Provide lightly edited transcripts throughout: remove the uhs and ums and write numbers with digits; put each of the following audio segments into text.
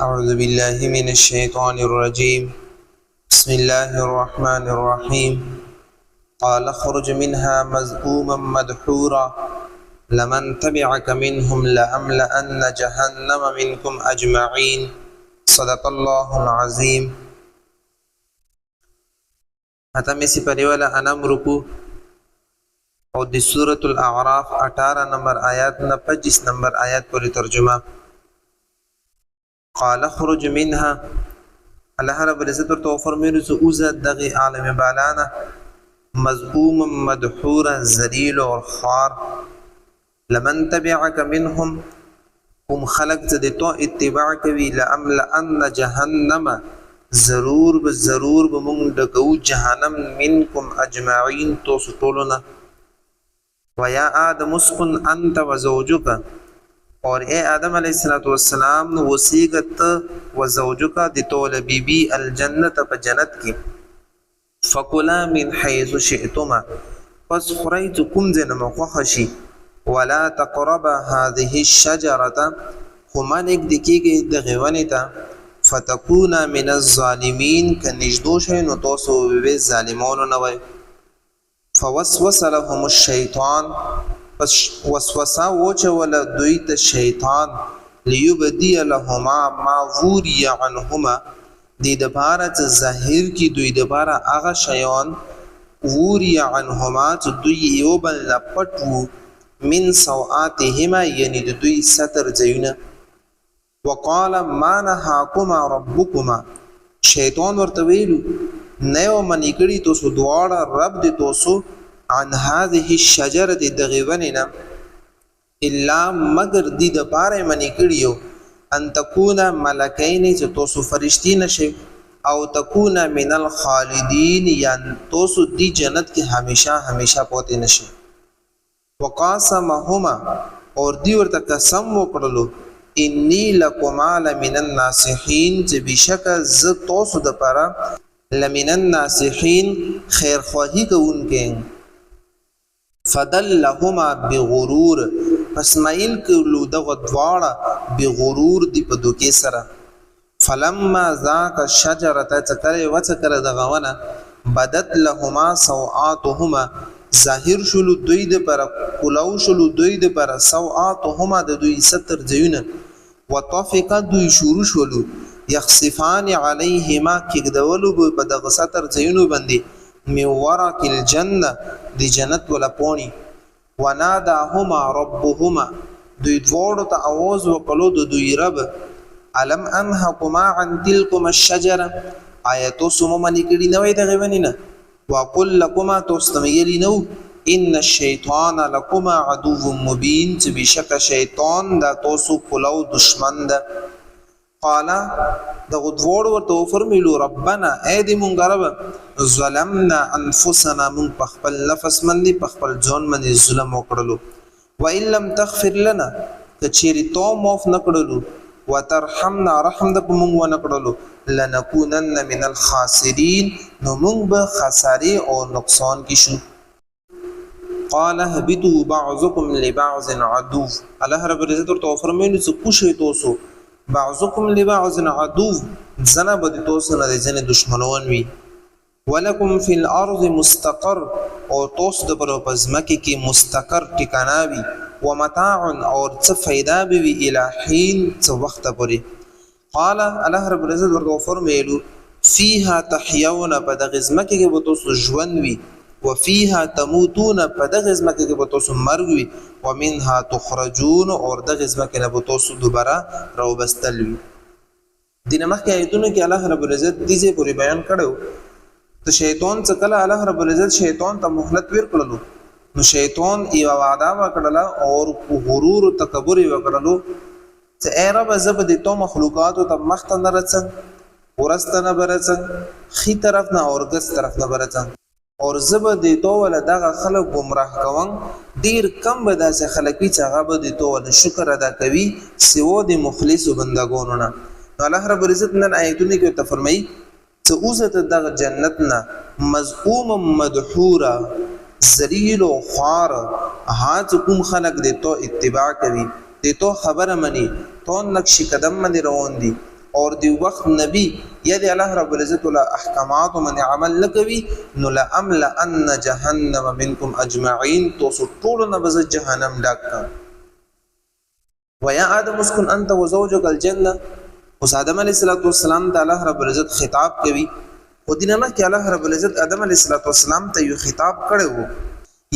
أعوذ بالله من الشيطان الرجيم. بسم الله الرحمن الرحيم. قال اخرج منها مذءوما مدحورا لمن تبعك منهم لأملأن جهنم منكم أجمعين. صدق الله العظيم. ختم سپاری والا انام رکو اور دی سورة الاعراف 18 نمبر آیات نا 25 نمبر آیات پوری ترجمہ. قال اخرج منها، الله رب العزت ورته فرمایي چې اوزه دغه عالم بالانا مذءوم مدحورا ذلیل اور خوار لمن تبعك منهم هم خلق ته تو اتباع کوي لأملأن جهنم ضرور بمونږ ډکو جهنم منکم اجمعین تو ټولنا. ويا آدم اسكن انت وزوجك، اور اے آدم علیہ السلام وسیغت و زوجکا دی طول بی بی الجنت پا جنت کی فکلا من حیث شئتما، پس خریت کم زن مخوخشی ولا تقرب هذه الشجرة، خمان ایک دکی گئی دغیونیتا فتکونا من الظالمین کنجدوش ہے نتوسو بی ظالمون نوی. فوسوس لهم الشیطان، پس وسوسه وچوله دوی ته شیطان لیبدی لهما ما وری عنهما، دی دپاره چې ظاهر کی دوی دپاره هغه شیان وری عنهما چې دوی یو بل نه پټ وو من سوآتهما یعنی د دوی ستر ځایونه. وقال ما نهاکما ربکما، شیطان ورته ویلو نه یو منې کړي تاسو دواړه رب دې تاسو عن هذه الشجره دغیوننا الا مگر دی د پاره منی کړیو ان تکونا ملکین چې تاسو فرشتي نشئ او تکونا من الخالدین یا تاسو دی جنت کې همیشه پوتې نشئ. وقاسمهما، اور دی ورته قسم وکړلو انی لکما لمن الناصحین، چې بشک ز تاسو د پاره لمن الناصحین خیر خواهی کوونکې. فدلهما بغرور، پس مایل کولو دغه دواړه بغرور دی په دوکې سره. فلما ذاق الشجره، چکر دغه ونه بدت لهما سوآتهما، ظاهر شلو دوی د پر کولو شلو دوی د پر سوآتهما د دوی ستر ځایونه. وطفقا، دوی شروع شلو یخصفان علیهما، کېږدولو په دغه ستر ځایونو باندې من ورق الجنه دی جنت ولا پونی. وناداهما ربهما، دوی دواړو ته आवाज وکړو د دوی رب الم انهکما عن تلکما الشجره، آیا تاسو مو منې کړي نه وای دغه ونینه. وقل لكما، تاسو ته ویلي نو ان الشیطان لكما عدو مبین، چې بشک شیطان دا تاسو کولو دشمن ده. قال دغه دواړو ورته فرمیلو ربنا اے دې مونږ رب ظلمنا انفسنا، مونږ په خپل نفس باندې په خپل ځان باندې ظلم وکړلو. وان لم تغفر لنا، کچېری تو معاف نکړلو وترحمنا، رحم د مونږ ونه کړلو لنکونن من الخاسرین، نو مونږ به خسارې او نقصان کې شو. قال اهبطوا بعضكم لبعض عدو، الله رب العزت ورته فرمایلو چې کوشئ تاسو بعضكم لبعض عدو، زنه به تاسو نه د ځنې دشمنان وي. ولکم فی الارض مستقر، او تاسو د پر پزمکه کې مستقر ټکانه وي. ومتاع، اور څه فائدہ به وي الی حین، څه وخت پورې. قال الله رب العزت ورته فرمایلو فیها تحیون، په دغه ځمکه کې به تاسو ژوند وي. وفيها تموتون، په دغه ځمکه کې به تاسو مرګ وي. ومنها تخرجون، اور دغه ځمکه نه به تاسو دوباره راوبستل وي. دینه مخکې آیتونو کې الله رب العزت دې پورې بیان کړو ته شیطان څخه کله الله رب العزت شیطان ته مهلت ورکړلو، نو شیطان یو وعده وکړله اور غرور او تکبر وکړلو چې اے رب زب دې تو مخلوقات ته مخ ته نه رسن، ورسته نه برسن، خي طرف نه اور ګس طرف نه برسن، اور زب دې تو ول دغه خلک گمراه کوم. ډیر کم به داسې خلک وي چې هغه به دې تو ول شکر ادا کوي سیو د مخلص بندګانو نه. الله رب العزت نن آیتونه کې ته فرمایي چې اوسه دغه جنت نه مذءوم مدحورا ذلیل و خوار، هاذ کوم خلق دې تو اتباع کوي، دې تو خبره مني، تو نقش قدم باندې روان دي، اور دی وخت نبی یا دی الله رب العزت ولا احکامات من عمل نکوي نو لامل ان جهنم منکم اجمعین تو ټول نه بز جهنم ډاکا ويا ادم اسكن انت وزوجك الجنه اوس آدم علیہ السلام ته الله رب العزت خطاب کوي او دینه ما کې الله رب العزت آدم علیہ السلام ته یو خطاب کړو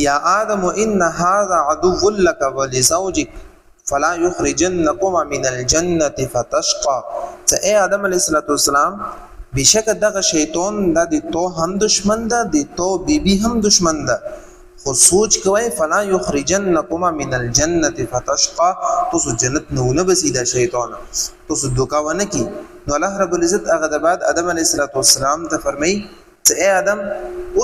یا آدم ان هذا عدو لك ولزوجك فلا يخرجنكما من الجنه فتشقى ته اے آدم علیہ السلام بشک دغه شیطان د تو هم دشمن ده د تو بیبي هم دشمن ده خو سوچ کوي فلا يخرجنكما من الجنه فتشقى تو جنت نه بسیدا شیطان تو دوکا ونه کی نو الله رب العزت هغه د بعد آدم علیہ السلام ته فرمای چې اے آدم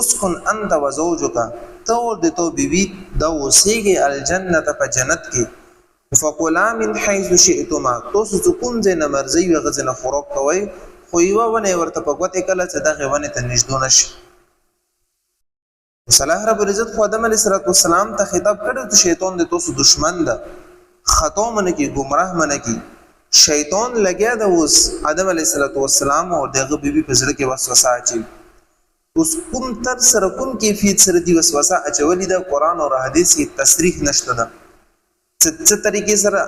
اسكن انت وزوجك تو د تو بیبي دا وسیږي الجنه په جنت کې فقلا من حيث شئتما تو سکون زنه مرزي وغزنه خوراک کوي خو یو ونه ورته په غوته کله چې دغه ونه ته نږدې نشي صلاح رب العزت خو آدم علیہ السلام ته خطاب کړو ته شیطان د توسو دشمن ده خطا من کی گمراه من کی شیطان لګیا د اوس آدم علیہ السلام او دغه بیبي په زړه کې وسوسه اچي اوس کوم تر سره کوم کیفیت سره دی وسوسه اچولې د قران او حدیث کې تصریح نشته ده څه طریقې سره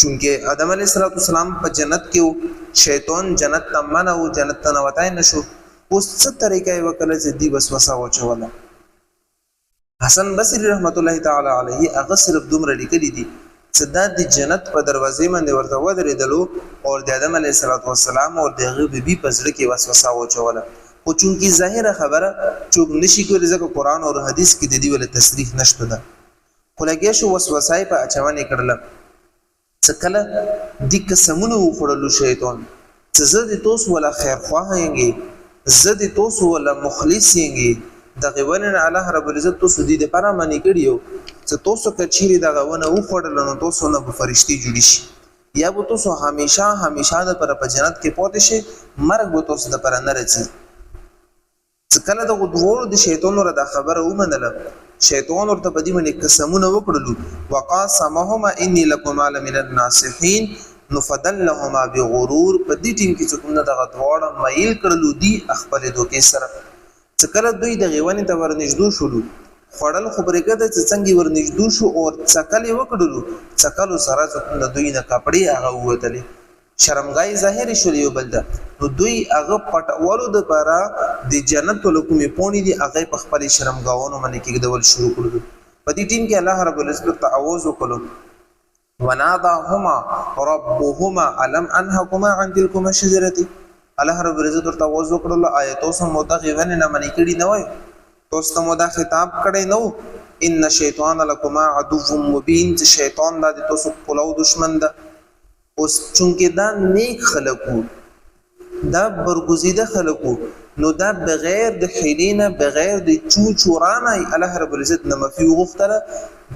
چونکه آدم علیہ السلام په جنت کې شیطان جنت ته منع او جنت ته نه وتای نشو اوس څه طریقې وکړه چې دی وسوسه واچوله حسن بصری رحمت الله تعالی علیه هغه صرف دومره لیکلی دي چې د جنت په دروازې باندې ورته ودرېدلو او د آدم علیه السلام او دغه بیبي په زړه کې وسوسه واچوله خو چونکی ظاهره خبره چوک نشي کولی ځکه قران او حدیث کې د دې ول تصریح نشته ده خو لګیا شو وسوسه په اچونه کړل چې کله د قسمونو وخړلو شیطان چې زه د توس ولا خیر خواه ینګي زه د توس ولا مخلص ینګي دغه ونه الله رب العزت تو سدي د پاره معنی کړیو چې تاسو کچيري دغه ونه و خړل نو تاسو نه فرشتي جوړی شي یا به تاسو همیشه د پر په جنت کې پاتې شي مرګ به تاسو د پر نه راځي چې کله د غوړو د شیطان ور د خبره ومنله شیطان ورته په دې باندې قسمونه وکړلو وقاسمهما اني لكما من الناصحين نفدلهما بغرور په دې ټیم کې چې کومه دغه دواړه مایل کړلو دي خپل دوکې سره څکله دوی د غیوانی ته ورنږدو شولو خړل خبرې کده چې څنګه ورنږدو شو او څکلې وکړلو څکلو سره څنګه دوی نه کپڑے هغه وتلې شرمګای ظاهر شول یو بل نو دوی هغه پټولو د پاره د جنت لکومې پونی دي هغه په خپل شرمګاونو باندې کېدول شروع کړو په دې ټیم کې الله رب العزت ته आवाज وکړو وناداهما ربهما الم انهكما عن تلكما الشجره الله رب العزت ورته आवाज وکړل آیاتو سم مدغه ونه نه منی کړي نه وای تاسو ته مدا خطاب کړي نو ان شیطان لکما عدو مبین چې شیطان د تاسو په دشمن ده اوس چونکه دا نیک خلقو دا برگزیده خلقو نو دا بغیر د حیلینه بغیر د چورانه الله رب العزت نه مفي وغختله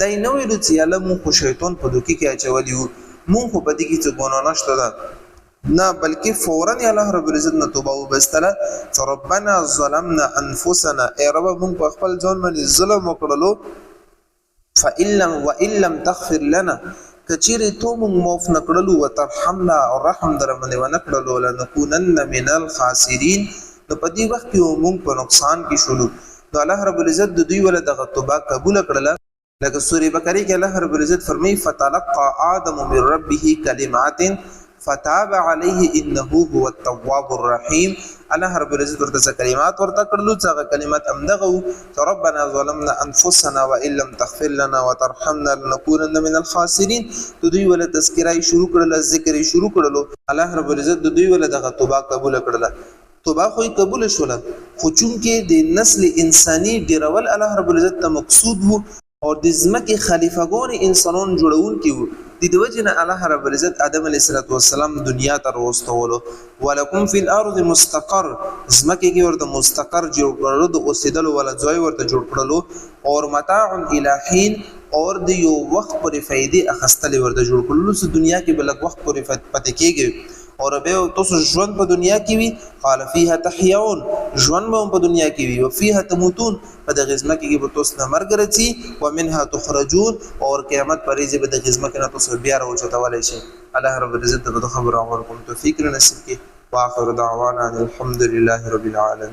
دای نو ویل چې الله مو شیطان په دوکي کې اچولیو مونږ په دې کې څه ګونه نشته ده نه بلکې فورا الله رب العزت نه توبه وبستله فربنا ظلمنا انفسنا اي رب مونږ په خپل ځان باندې ظلم وکړلو وان لم تغفر لنا کچیر تو مونږ معاف نکړلو وترحمنا او رحم در باندې ونکړلو لنكونن من الخاسرين نو په دې وخت کې مونږ په نقصان کې شولو نو الله رب العزت د دوی ول دغه توبه قبول کړله لکه سورې بقره کې الله رب العزت فرمایي فتلقى آدم من ربه كلمات فتاب عليه انه هو التواب الرحيم الله رب العزت ورته کلمات ورته کړلو چې کلمات امدغه ربنا ظلمنا انفسنا وان لم تغفر لنا وترحمنا لنكونن من الخاسرين دوی ول تذکرای شروع کړل ذکر شروع کړلو الله رب العزت دوی ول دغه توبه قبول کړله توبه خو قبول شوله خو چونکه د نسل انساني ډیرول الله رب العزت ته مقصود وو او د ځمکې خلیفګان انسانون جوړول کیو د وجنه الله رب العزت آدم علیه السلام دنیا ته راوستولو ولکم فی الارض مستقر ځمکې کې ورته مستقر جوړ کړلو د اوسېدلو ولا ځای ورته جوړ کړلو او متاع الی حین اور د یو وخت پورې فائدې اخستلې ورته جوړ کړلو چې دنیا کې بل وخت پورې پاتې کېږي اور به تاسو ژوند په دنیا کې وي قال فيها تحيون ژوند به په دنیا کې وي، وفيها تموتون، په دغه ځمکه کې به تاسو ته مرګ راځي، ومنها تخرجون، او قیامت پر ورځ به دغه ځمکه نه تاسو بیا راوچتولی شئ. الله رب العزت د خبرو عمل کوم توفیق نصیب کړي. واخر دعوانا الحمد لله رب العالمين.